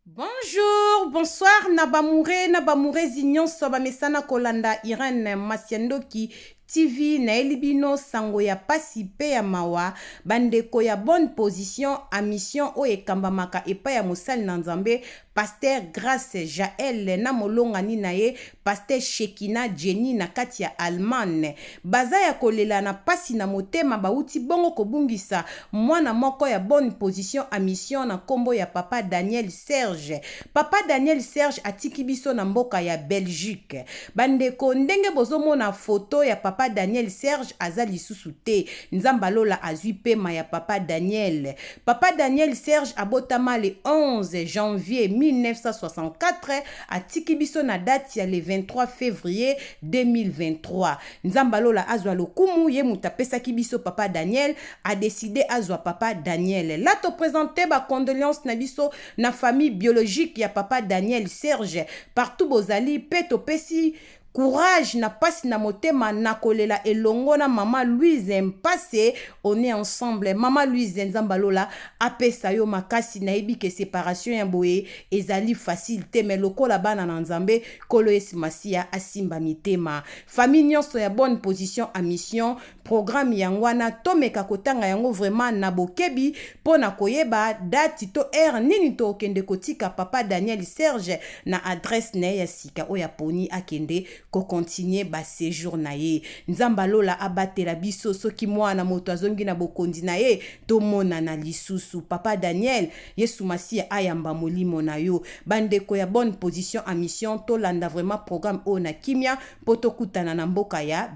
Bonjour, bonsoir, Nabamure Zignon Soba Mesana Kolanda Irene Masiendoki TV na elibino sango ya pasi pe ya mawa bandeko ya bonne position a mission o ekambamaka epa ya mosali na nzambe Pasteur Grâce Jaël na molongani na ye Pasteur Shekina Jenny na kati ya Allemagne baza ya kolela na pasi na motema bauti bongo kobungisa mwana moko ya bonne position a mission na kombo ya Papa Daniel Serge. Papa Daniel Serge atiki biso na mboka ya Belgique. Bandeko ndenge bozomona photo ya Papa Daniel Serge aza lisusu te. Nzambalola azwi pema ya Papa Daniel. Papa Daniel Serge abotama le 11 janvier 1964 atiki biso na date ya le 23 février 2023. Nzambalola azwa lokumu ye mutapesaki biso Papa Daniel a décidé azwa Papa Daniel. Là to présenter ba condoléances na biso na famille biologique ya Papa Daniel Serge partout bozali peto pesi courage na pasi na motema na kolela elongo na Mama Louise Mpase. On est ensemble. Mama Louise Nzambalola apesa yo makasi na yebi ke séparation ya boye ezali facile te mais lokola bana na nzambe kolo esimasia asimba mitema. Famille nyonso ya bonne position a mission programme yangwana tomeka kotanga yango vraiment na bokebi pona koyeba date to heure nini to kende kotika Papa Daniel Serge na adresse na ya sika oya poni akende ko continuer ba séjour na ye. Nzambalola abatela biso soki mwana moto azongi na bokondi na ye tomona na lisusu. Papa Daniel Yesu Masia ayamba molimo na yo. Bandeko ya bonne position a mission to landa vraiment programme o na kimia poto kutana na mboka ya